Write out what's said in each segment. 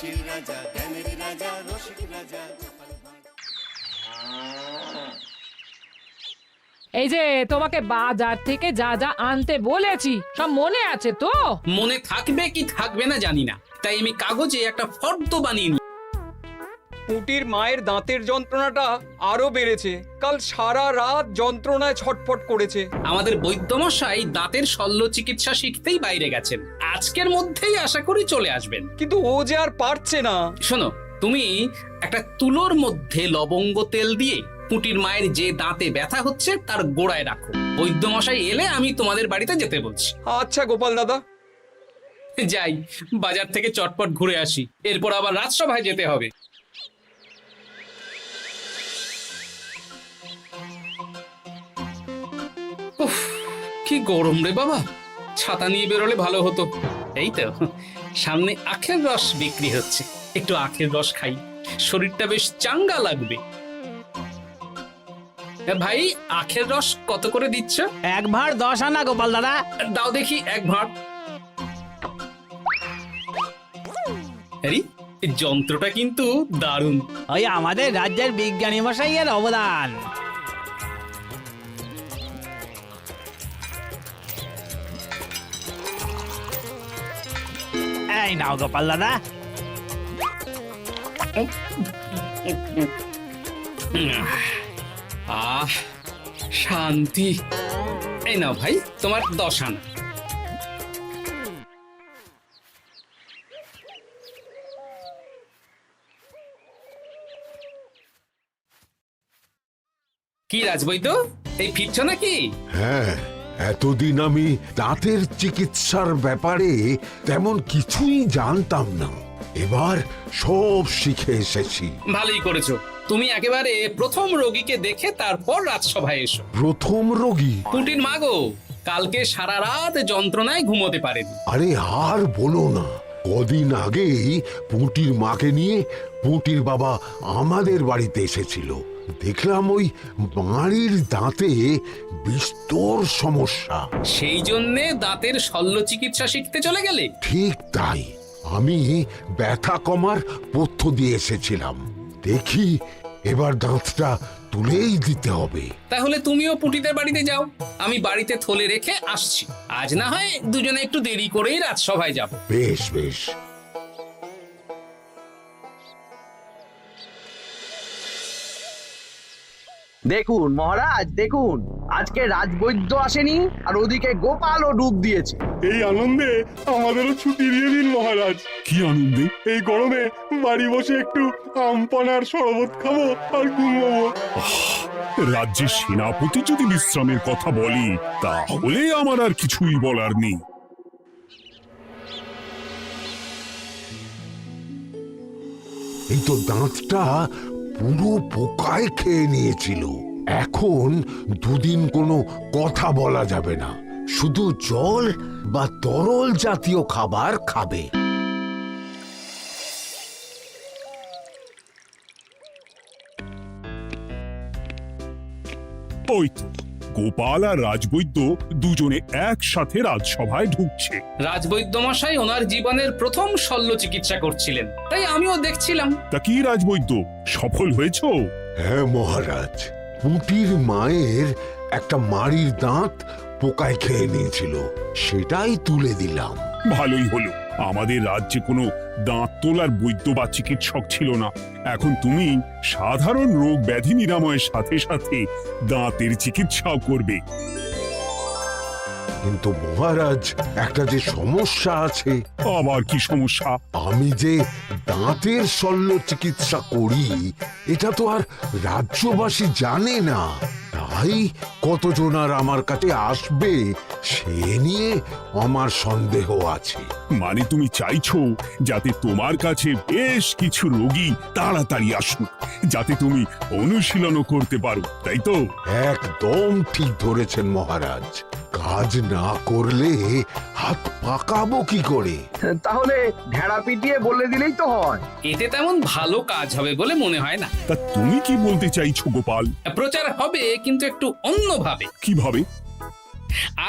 হাসির রাজা, জ্ঞানের রাজা, রসিক রাজা। এই যে তোমাকে বাজার থেকে যা যা আনতে বলেছি সব মনে আছে তো? মনে থাকবে কি থাকবে না জানি না, তাই আমি কাগজে একটা ফর্দ বানিয়ে নিই। পুটির মায়ের দাঁতের যন্ত্রণাটা আরো বেড়েছে। কাল সারা রাত যন্ত্রণায় ছটফট করেছে। আমাদের বৈদ্যমশাই দাঁতের শল্য চিকিৎসা শিখতেই বাইরে গেছেন, আজকের মধ্যেই আশা করি চলে আসবেন। কিন্তু ও যে আর পারছে না। শোনো, তুমি একটা তুলোর মধ্যে লবঙ্গ তেল দিয়ে পুটির মায়ের যে দাঁতে ব্যথা হচ্ছে তার গোড়ায় রাখো। বৈদ্যমশাই এলে আমি তোমাদের বাড়িতে যেতে বলছি। আচ্ছা গোপাল দাদা। যাই, বাজার থেকে চটপট ঘুরে আসি, এরপর আবার রাজসভায় যেতে হবে। উফ, কি গরম রে বাবা, ছাতা নিয়ে বেরোলে ভালো হতো। এই তো সামনে আখের রস বিক্রি হচ্ছে, একটু আখের রস খাই, শরীরটা বেশ চাঙ্গা লাগবে। ভাই, আখের রস কত করে দিচ্ছ? 1 ভাঁড় 10 আনা গোপাল দাদা। দাও দেখি 1 ভাঁড়। আরে, এই যন্ত্রটা কিন্তু দারুণ। ওই আমাদের রাজ্যের বিজ্ঞানী মশাইয়ের অবদান। এই নাও গোপাল দাদা। আহ, শান্তি। এই নাও ভাই, তোমার 10 আনা। কি রাজবৈদ্য, এই ফিরছ নাকি? হ্যাঁ, এতদিন আমি দাঁতের চিকিৎসার ব্যাপারে তেমন কিছুই জানতাম না, এবার সব শিখে এসেছি। ভালোই করেছো, তুমি একেবারে প্রথম রোগীকে দেখে তারপর রাজসভায় এসো। প্রথম রোগী? পুটির মা গো, কালকে সারা রাত যন্ত্রণায় ঘুমোতে পারেনি। আরে আর বলো না, কদিন আগেই পুঁটির মাকে নিয়ে পুঁটির বাবা আমাদের বাড়িতে এসেছিল। দেখলাম ওই বাড়ির দাঁতে বিস্তর সমস্যা। সেই জন্যে দাঁতের শল্য চিকিৎসা শিখতে চলে গেলে? ঠিক তাই, আমি ব্যথা কমার পথ্য দিয়ে এসেছিলাম। দেখি এবার দাঁতটা তুলেই দিতে হবে। তাহলে তুমিও পুটিদের বাড়িতে যাও, আমি বাড়িতে থলে রেখে আসছি। আজ না হয় দুজনে একটু দেরি করেই রাজসভায় যাব। বেশ বেশ। দেখুন মহারাজ, দেখুন আজকে রাজবৈদ্য আসেনি, আর ওদিকে গোপালও ডুব দিয়েছে। এই আনন্দে আমাদেরও ছুটি দিয়ে দিন মহারাজ। কি আনন্দে? এই গরমে বাড়ি বসে একটু আমপানার শরবত খাবো আর ঘুমবো। রাজ্যের সেনাপতি যদি বিশ্রামের কথা বলি, তাহলে আমার আর কিছুই বলার নেই। এই তো দাঁতটা পুরো পোকায় খেয়ে নিয়েছিল। এখন দুদিন কোনো কথা বলা যাবে না, শুধু জল বা তরল জাতীয় খাবার খাবে। ওই তো গোপাল আর রাজবৈদ্য দুজনে একসাথে রাজসভায় ঢুকছে। রাজবৈদ্য মশাই ওনার জীবনের প্রথম শল্য চিকিৎসা করছিলেন, তাই আমিও দেখছিলাম। তা কি রাজবৈদ্য, সফল হয়েছ? হ্যাঁ মহারাজ, পুঁটির মায়ের একটা মাড়ির দাঁত পোকায় খেয়ে নিয়েছিল, সেটাই তুলে দিলাম। ভালোই হলো, আমাদের রাজ্যে কোনো দাঁত তোলার বৈদ্য বা চিকিৎসক ছিল না। এখন তুমি সাধারণ রোগ ব্যাধি নিরাময়ের সাথে সাথে দাঁতের চিকিৎসাও করবে। কিন্তু মহারাজ, একটা যে সমস্যা আছে। আবার কি সমস্যা? আমি যে দাঁতের শল্য চিকিৎসা করি এটা তো আর রাজ্যবাসী জানে না, তাই কতজন আর আমার কাছে আসবে সে নিয়ে আমার সন্দেহ আছে। মানে তুমি চাইছো যাতে তোমার কাছে বেশ কিছু রোগী তাড়াতাড়ি আসুক, যাতে তুমি অনুশীলনও করতে পারো, তাই তো? একদম ঠিক ধরেছেন মহারাজ, কাজ না করলে হাত পাকাবো কি করে? তাহলে ঢেড়া পিটিয়ে বলে দিলেই তো হয়। এতে তেমন ভালো কাজ হবে বলে মনে হয় না। তা তুমি কি বলতে চাইছো গোপাল? প্রচার হবে, কিন্তু একটু অন্যভাবে। কিভাবে?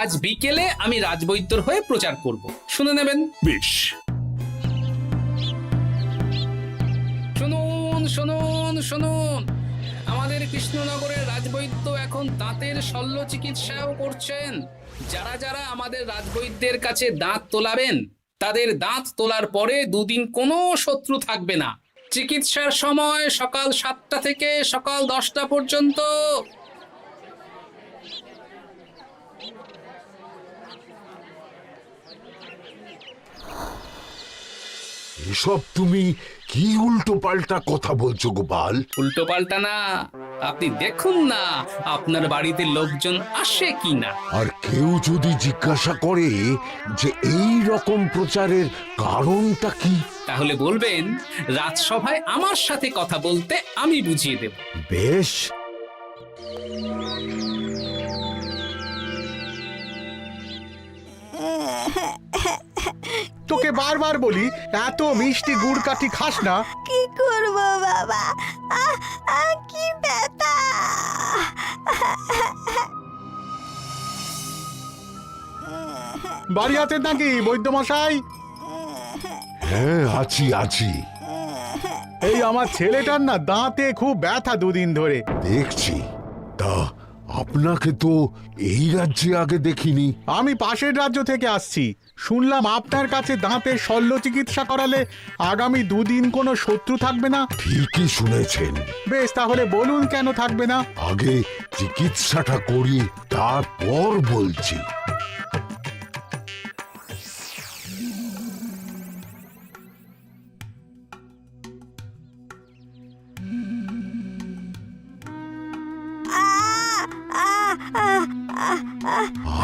আজ বিকেলে আমি রাজবৈদ্যর হয়ে প্রচার করব, শুনে নেবেন। বেশ। শুনুন শুনুন আমাদের কৃষ্ণনগরের রাজবৈদ্য এখন দাঁতের শল্য চিকিৎসাও করছেন। যারা যারা আমাদের রাজবৈদ্যের কাছে দাঁত তোলাবেন তাদের দাঁত তোলার পরে দুদিন কোনো শত্রু থাকবে না। চিকিৎসার সময় সকাল 7টা থেকে সকাল 10টা পর্যন্ত। এসব তুমি কি উল্টো পাল্টা কথা বলছো গোপাল? উল্টো পাল্টা না, আপনি দেখুন না আপনার বাড়িতে লোকজন আসে কিনা। আর কেউ যদি জিজ্ঞাসা করে যে এই রকম প্রচারের কারণটা কি, তাহলে বলবেন রাজসভায় আমার সাথে কথা বলতে আমি বুঝিয়ে দেব। বেশ। তোকে বারবার বলি এত মিষ্টি গুড় কাঠি খাস না। কি করব বাবা, কি ব্যথা। বাড়ি আছেন নাকি বৈদ্যমশাই? হ্যাঁ, আছি আছি। এই আমার ছেলেটার না দাঁতে খুব ব্যথা দুদিন ধরে। দেখছি। তা আপনাকে তো এই রাজ্যে আগে দেখিনি। আমি পাশের রাজ্য থেকে আসছি। শুনলাম আপনার কাছে দাঁতের শল্য চিকিৎসা করালে আগামী দুদিন কোনো শত্রু থাকবে না। ঠিকই শুনেছেন। বেশ, তাহলে বলুন কেন থাকবে না? আগে চিকিৎসাটা করি, তারপর বলছি।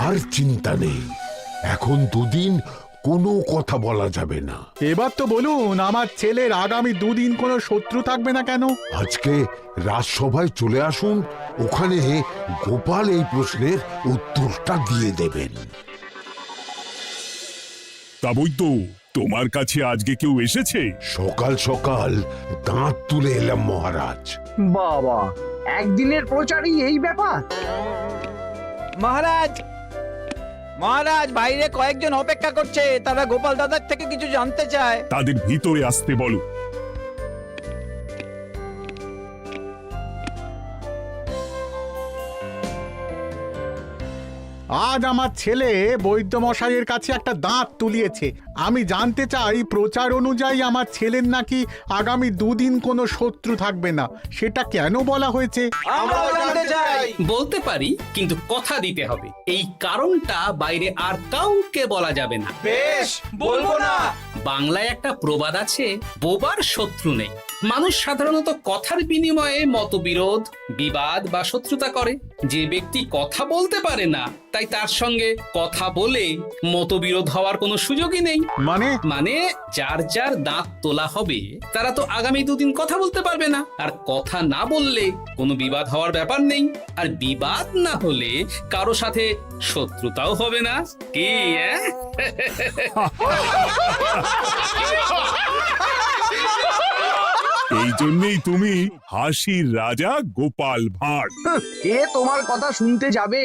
আর চিন্তা নেই, এখন দুদিন কোনো কথা বলা যাবে না। এবার তো বলুন আমার ছেলের আগামী দুদিন কোনো শত্রু থাকবে না কেন? আজকে রাজসভায় চলে আসুন, ওখানে গোপাল এই প্রশ্নের উত্তরটা দিয়ে দেবেন। তা বৈদ্য, তোমার কাছে আজকে কেউ এসেছে? সকাল সকাল দাঁত তুলে এলাম মহারাজ। বাবা, একদিনের প্রচারই এই ব্যাপার? মহারাজ, মহারাজ, বাইরে কয়েকজন অপেক্ষা করছে, তারা গোপাল দাদার থেকে কিছু জানতে চায়। তাদের ভিতরে আসতে বলো। আজ আমার ছেলে বৈদ্যমশাইয়ের কাছে একটা দাঁত তুলিয়েছে। আমি জানতে চাই প্রচার অনুযায়ী আমার ছেলের নাকি আগামী দুদিন কোনো শত্রু থাকবে না, সেটা কেন বলা হয়েছে? আমরাও জানতে চাই। বলতে পারি, কিন্তু কথা দিতে হবে। এই কারণটা বাইরে আর কাউকে বলা যাবে না। বেশ, বলবো না। বাংলায় একটা প্রবাদ আছে, বোবার শত্রু নেই। মানুষ সাধারণত কথার বিনিময়ে মতবিরোধ, বিবাদ বা শত্রুতা করে। যে ব্যক্তি কথা বলতে পারে না, তাই তার সঙ্গে কথা বলে মতবিরোধ হওয়ার কোনো সুযোগই নেই। মানে যার যার দাঁত তোলা হবে তারা তো আগামী দুদিন কথা বলতে পারবে না। আর কথা না বললে কোনো বিবাদ হওয়ার ব্যাপার নেই। আর বিবাদ না হলে কারো সাথে শত্রুতাও হবে না। কি এই জন্যই তুমি হাসির রাজা গোপাল ভাঁড়। কে তোমার কথা শুনতে যাবে?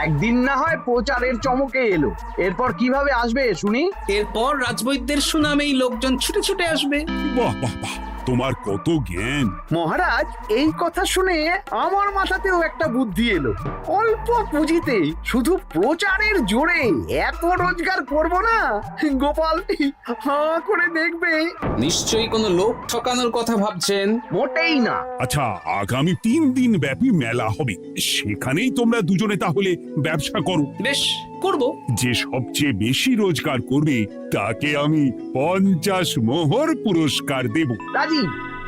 একদিন না হয় প্রচারের চমকে এলো, এরপর কিভাবে আসবে শুনি? এরপর রাজবৈদ্যের সুনামেই লোকজন ছুটে ছুটে আসবে। বাহ বাহ বাহ, তোমার কত জ্ঞান! মহারাজ, এই কথা শুনে আমার মাথাতেও একটা বুদ্ধি এলো। অল্প পুঁজিতে শুধু প্রচারের জোরে এত রোজগার করব না, গোপাল হাঁ করে দেখবে। নিশ্চয়ই কোনো লোক ঠকানোর কথা ভাবছেন। মোটেই না। আচ্ছা, আগামী 3 দিন ব্যাপী মেলা হবে, সেখানেই তোমরা দুজনে তাহলে ব্যবসা করো। বেশ, করব। যে সবচেয়ে বেশি রোজগার করবে তাকে আমি 50 মোহর পুরস্কার দেব। রাজি।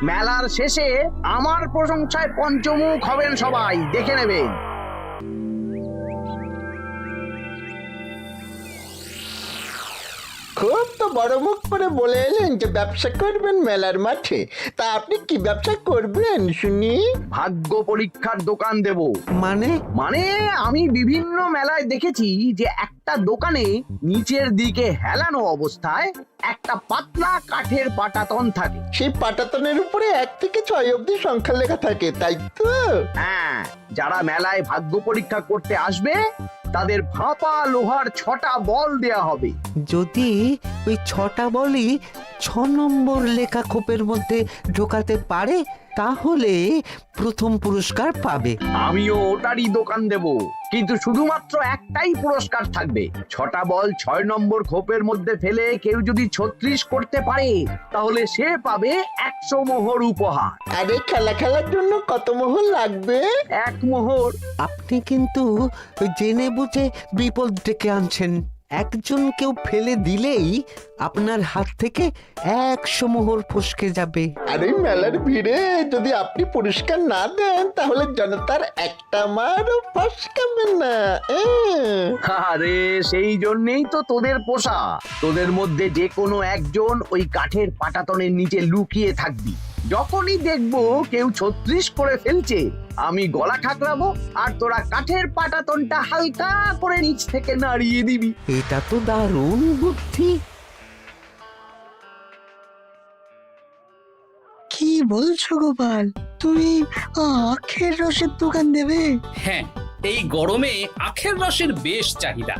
মেলার শেষে আমার প্রশংসায় পঞ্চমুখ হবেন সবাই, দেখে নেবেন। খুব তো বড় মুখ করে বলে এলেন যে ব্যবসা করবেন মেলার মাঠে। তা আপনি কি ব্যবসা করবেন শুনি? ভাগ্য পরীক্ষার দোকান দেব। মানে? মানে আমি বিভিন্ন মেলায় দেখেছি যে একটা দোকানে নিচের দিকে হেলানো অবস্থায় একটা পাতলা কাঠের পাটাতন থাকে। সেই পাটাতনের উপরে 1 থেকে 6 অবধি সংখ্যা লেখা থাকে, তাই তো? হ্যাঁ, যারা মেলায় ভাগ্য পরীক্ষা করতে আসবে তাদের ভাপা লোহার 6টা বল দেয়া হবে। যদি ওই 6টা বলই নম্বর লেখা খোপের মধ্যে ঢোকাতে পারে তাহলে প্রথম পুরস্কার পাবে। আমিও ওটারই দোকান দেব, কিন্তু শুধুমাত্র একটাই পুরস্কার থাকবে। 6টা বল 6 নম্বর খোপের মধ্যে ফেলে কেউ যদি 36 করতে পারে তাহলে সে পাবে 100 মোহর উপহার। আরে খেলার জন্য কত মোহর লাগবে? 1 মোহর। আপনি কিন্তু জেনে বুঝে বিপদ ডেকে আনছেন। একজন কেউ ফেলে দিলেই আপনার হাত থেকে 100 মোহর ফসকে যাবে। আরে মেলার ভিড়ে যদি আপনি পুরস্কার না দেন তাহলে জনতার একটা মারও ফসকাবে না। আরে সেই জন্যই তো তোদের পোষা। তোদের মধ্যে যে কোনো একজন ওই কাঠের পাটাতনের নিচে লুকিয়ে থাকবি। যখনই দেখবো কেউ 36 করে ফেলছে আমি গলা ঠাকরাবো আর তোরা কাঠের পাটাতনটা হালকা করে নিচ থেকে নাড়িয়ে দিবি। এটা তো দারুণ বুদ্ধি। কি বলছো গোপাল, তুমি আখের রসের দোকান দেবে? হ্যাঁ, এই গরমে আখের রসের বেশ চাহিদা।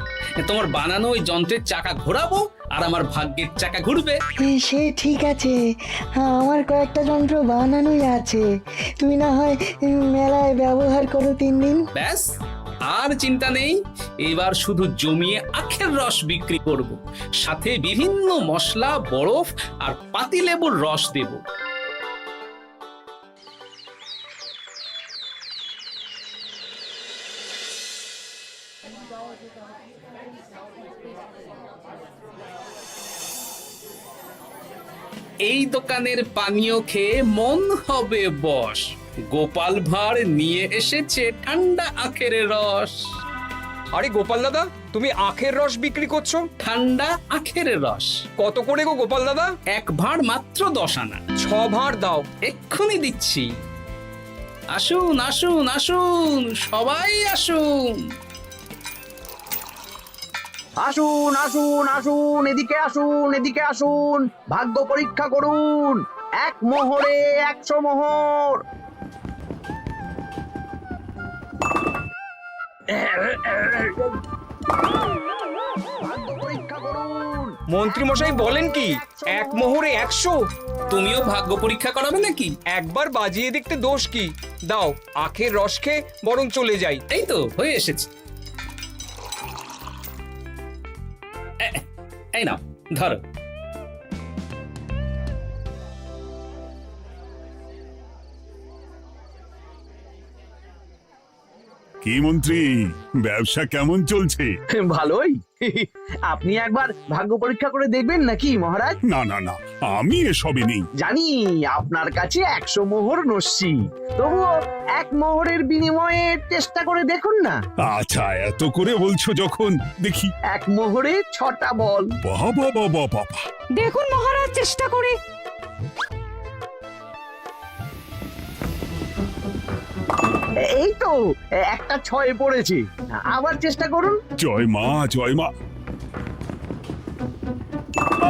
তোমার বানানো ওই যন্ত্রের চাকা ঘোরাবো আর আমার ভাগ্যের চাকা ঘুরবে। সে ঠিক আছে, আমার কয়েকটা যন্ত্র বানানোই আছে। তুমি না হয় মেলায় ব্যবহার করো 3 দিন। ব্যাস, আর চিন্তা নেই। এবার শুধু জমিয়ে আখের রস বিক্রি করব, সাথে বিভিন্ন মশলা, বরফ আর পাতিলেবুর রস দেব। এই দোকানের পানীয় খেয়ে মন হবে বশ। গোপাল ভাঁড় নিয়ে এসেছে ঠান্ডা আখের রস। আরে গোপাল দাদা, তুমি আখের রস বিক্রি করছো? ঠান্ডা আখের রস কত করে গো গোপাল দাদা? 1 ভাঁড় মাত্র 10 আনা। 6 ভাঁড় দাও। এক্ষুনি দিচ্ছি। আসুন আসুন আসুন, সবাই আসুন। আসুন আসুন আসুন, এদিকে আসুন, এদিকে আসুন, ভাগ্য পরীক্ষা করুন। 1 মোহরে 100 মোহর। ভাগ্য পরীক্ষা করুন। মন্ত্রী মশাই বলেন কি 1 মোহরে 100? তুমিও ভাগ্য পরীক্ষা করাবে নাকি? একবার বাজিয়ে দেখতে দোষ কি? দাও, আখের রস খেয়ে বরং চলে যাই। এই তো হয়ে এসেছে। এই নাও, ধরো। কি মন্ত্রী, ব্যবসা কেমন চলছে? ভালোই। আপনি একবার ভাগ্য পরীক্ষা করে দেখবেন নাকি মহারাজ? না না না, আমি এসবে নেই। জানি আপনার কাছে 100 মোহর নস্যি, তবুও 1 মোহরের বিনিময়ে চেষ্টা করে দেখুন না। আচ্ছা, এত করে বলছো যখন, দেখি। 1 মোহরে 6টা বল। বাবা বাবা বাবা, দেখুন মহারাজ চেষ্টা করে। এই তো একটা 6 পড়েছে, আবার চেষ্টা করুন। জয় মা জয় মা।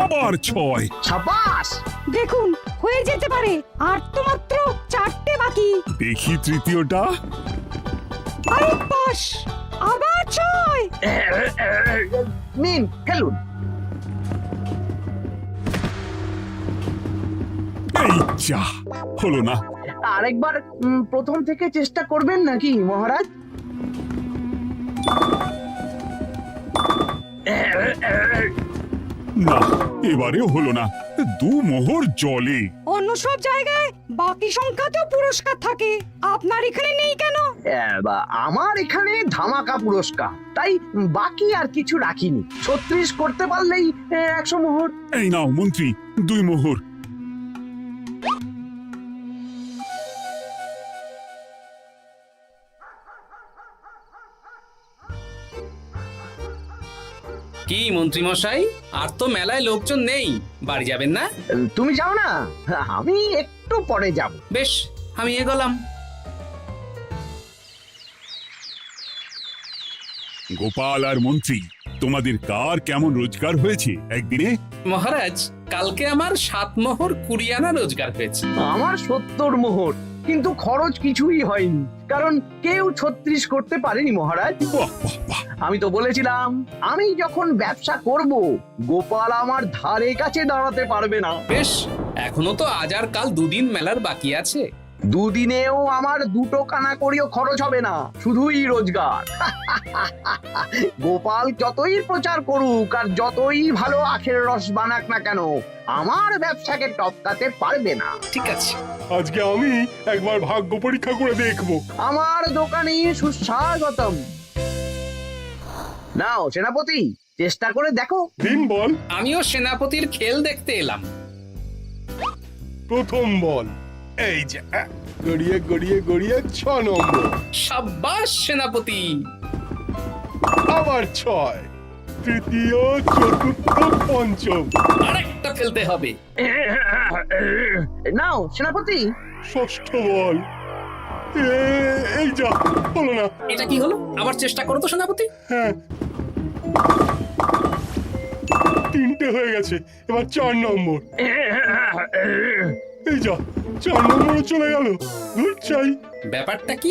আবার 6। সাবাস। দেখুন হয়ে যেতে পারে, আর তো মাত্র 4টে বাকি। দেখি তৃতীয়টা। আরে পাস, আবার 6। নিন খেলুন। এই যা, হলো না। আরেকবার প্রথম থেকে চেষ্টা করবেন নাকি মহারাজ? না, এবারেও হলো না। 2 মোহর জলে। অন্য সব জায়গায় বাকি সংখ্যাতেও পুরস্কার থাকে, আপনার এখানে নেই কেন? আমার এখানে ধামাকা পুরস্কার, তাই বাকি আর কিছু রাখিনি। 36 করতে পারলেই 100 মোহর। এই নাও মন্ত্রী, 2 মোহর। কি মন্ত্রী মশাই, আর তো মেলায় লোকজন নেই, বাড়ি যাবেন না? তুমি যাও না, আমি একটু পরে যাব। বেশ, আমি এগোলাম। গোপাল আর মন্ত্রী, তোমাদের কার কেমন রোজগার হয়েছে একদিনে? মহারাজ, কালকে আমার 7 মোহর 20 আনা রোজগার হয়েছে। আমার 70 মোহর। কিন্তু খরচ কিছুই হয়নি, কারণ কেউ 36 করতে পারেনি মহারাজ। আমি তো বলেছিলাম আমি যখন ব্যবসা করব গোপাল আমার ধারে কাছে দাঁড়াতে পারবে না। বেশ, এখনো তো আজ আর কাল দুদিন মেলার বাকি আছে। দুদিনেও আমার 2 কানা করিও খরচ হবে না, শুধুই রোজগার। গোপাল যতই প্রচার করুক আর যতই ভালো আখের রস বানাক না কেন, আমার ব্যবসাকে টপকাতে পারবে না। ঠিক আছে, আজকে আমি একবার ভাগ্য পরীক্ষা করে দেখবো। আমার দোকানে সুস্বাগতম। নাও সেনাপতি, চেষ্টা করে দেখো। দিন বল। আমিও সেনাপতির খেল দেখতে এলাম। প্রথম বল, এই যে গড়িয়ে গড়িয়ে গড়িয়ে 6 নম্বর। সাব্বাস সেনাপতি। আবার 6, তৃতীয়, চতুর্থ, পঞ্চম। আরেকটা ফেলতে হবে। নাও সেনাপতি। ষষ্ঠ বল, এই যা, হলো না। এটা কি হলো? আবার চেষ্টা করো তো সেনাপতি। হ্যাঁ, 3টে হয়ে গেছে, এবার 4 নম্বর। এই যা, 4 নম্বরে চলে গেল। ধুর চাই। ব্যাপারটা কি?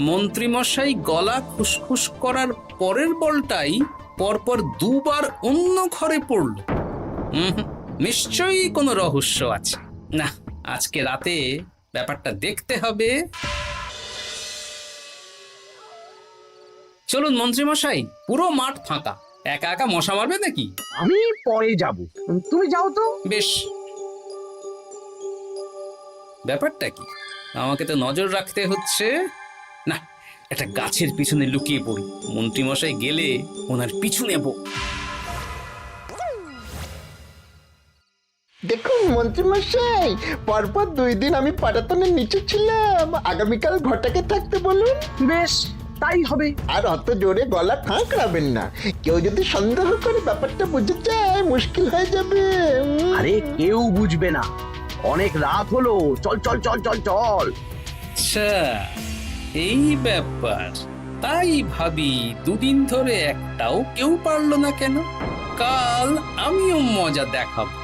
মন্ত্রী মশাই গলা খুসখুস করার পরের বলটাই পরপর 2 বার অন্য ঘরে পড়ল। নিশ্চয়ই কোনো রহস্য আছে। না, আজকে রাতে ব্যাপারটা দেখতে হবে। চলুন মন্ত্রী মশাই, পুরো মাঠ ফাঁকা, একা একা মশা মারবে নাকি? আমি পরে যাব, তুমি যাও তো। বেশ। ব্যাপারটা কি? আমাকে তো নজর রাখতে হচ্ছে। না, একটা গাছের পিছনে লুকিয়ে পড়ি, মন্ত্রী মশাই গেলে ওনার পিছু নেব। দেখুন মন্ত্রীমশাই, পরপর 2 দিন আমি পাটাতনের নিচে ছিলাম। আগামীকাল ঘরটাকে থাকতে বলুন। বেশ, তাই হবে। আর অত জোরে গলা ঠাঁকড়াবেন না, কেউ যদি সন্দেহ করে ব্যাপারটা বুঝে যায় মুশকিল হয়ে যাবে। আরে কেউ বুঝবে না, অনেক রাত হলো, চল চল চল চল চল। আচ্ছা, এই ব্যাপার। তাই ভাবি 2 দিন ধরে একটাও কেউ পারলো না কেন? কাল আমিও মজা দেখাবো।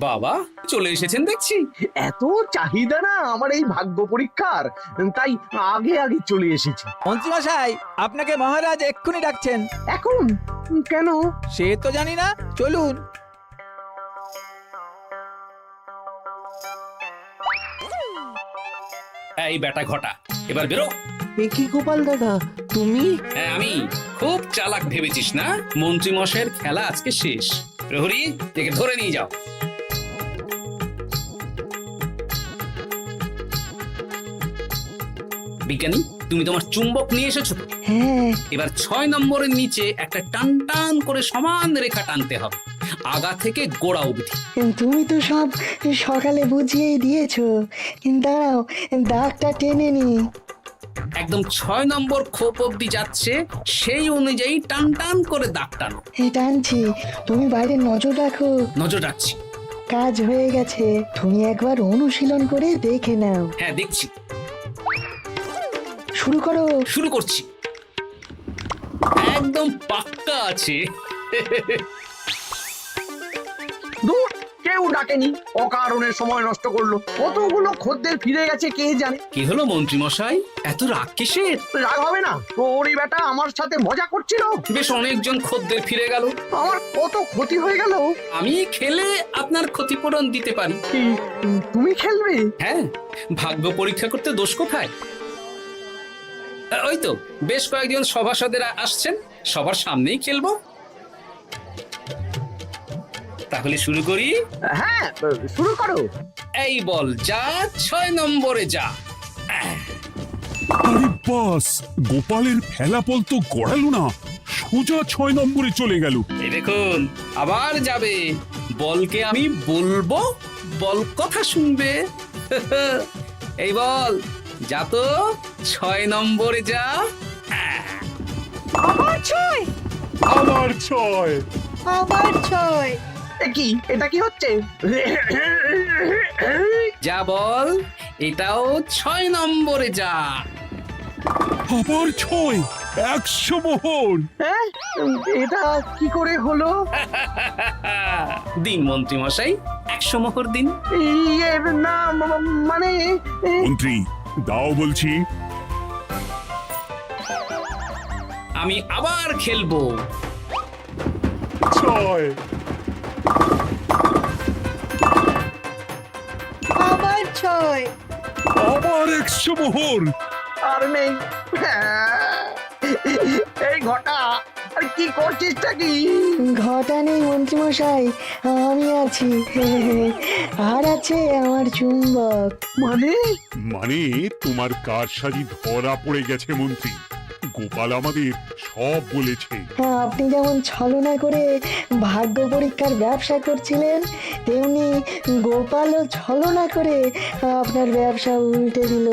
বাবা চলে এসেছেন দেখছি। এত চাহিদা না আমার এই ভাগ্য পরীক্ষার, তাই আগে আগে চলে এসেছি। মন্ত্রীমশাই, আপনাকে মহারাজ এক্ষুনি ডাকছেন। এখন কেন? সে তো জানি না, চলুন। এই বেটা ঘটা, এবার বেরো। এ কি গোপাল দাদা, তুমি? হ্যাঁ আমি। খুব চালাক ভেবেছিস না? মন্ত্রী মশাইয়ের খেলা আজকে শেষ। প্রহরী, একে ধরে নিয়ে যাও। বিজ্ঞানী, তুমি তোমার চুম্বক নিয়ে এসেছো তো? হ্যাঁ, এবার 6 নম্বরের নিচে একটা টান টান করে সমান রেখা টানতে হবে, আগা থেকে গোড়া অবধি। তুমি তো সব সকালে বুঝিয়েই দিয়েছো, দাঁড়াও দাগটা টেনে নি। একদম 6 নম্বর খোপ অবধি যাচ্ছে, সেই অনুযায়ী টান টান করে দাগ টানো। টানছি, তুমি বাইরে নজর রাখো। নজর রাখছি। কাজ হয়ে গেছে, তুমি একবার অনুশীলন করে দেখে নাও। হ্যাঁ দেখছি। শুরু করো। শুরু করছি। একদম পাক্কা আছে। দূর, কেউ ডাকেনি, অকারণে সময় নষ্ট করলো। কতগুলো খদ্দের ফিরে গেছে কে জানে। কি হলো মন্ত্রী মশাই, এত রাগ কিসের? রাগ হবে না, ওরই বেটা আমার সাথে মজা করছিল। বেশ অনেকজন খদ্দের ফিরে গেল, আমার কত ক্ষতি হয়ে গেল। আমি খেলে আপনার ক্ষতিপূরণ দিতে পারি। তুমি খেলবে? হ্যাঁ, ভাগ্য পরীক্ষা করতে দোষ কোথায়? ওই তো বেশ কয়েকজন সভাসদেরা আসছেন, সবার সামনেই খেলবো। তাহলে শুরু করি। হ্যাঁ শুরু করো। এই বল যা, 6 নম্বরে যা। আরে বাস, গোপালের ফেলাফল তো গড়ালো না, সোজা 6 নম্বরে চলে গেল। এই দেখুন, আবার যাবে। বলকে আমি বলবো, বল কথা শুনবে। এই বল যা তো, 6 নম্বরে যা। আবার 6, আবার 6, আবার 6। কি এটা কি হচ্ছে? যা বল, এটাও 6 নম্বরে যা। আবার 6, 100 মোহর। হ্যাঁ এটা কি করে হলো? দিন মন্ত্রী মশাই 100 মোহর দিন। ইয়ে না মানে মন্ত্রী দাও বলছি। আমি আবার খেলবো। 6 আবার 6। আবার 100 মোহর। আর নেই। এই ঘটা আর কি করছিসটা কি? ঘটা নেই মন্ত্রীমশাই, আমি আছি। আর আছে আমার চুম্বক। মানে মানে তোমার কারসাজি ধরা পড়ে গেছে মন্ত্রী। গোপাল আমাদের সব বলেছে। আপনি যেমন ছলনা করে ভাগ্য পরীক্ষার ব্যবসা করছিলেন, তেমনি গোপালও ছলনা করে আপনার ব্যবসা উল্টে দিল।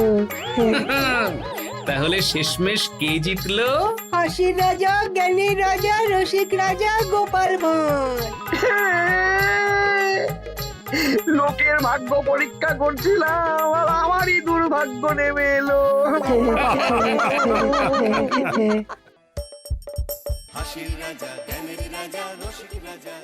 তাহলে শেষমেশ কে জিতলো? হাসির রাজা, জ্ঞানীর রাজা, রসিক রাজা গোপাল ভাঁড়। লোকের ভাগ্য পরীক্ষা করছিলাম আর আমারই দুর্ভাগ্য নেমে এলো। হাসির রাজা জ্ঞানের রাজা রসিক রাজা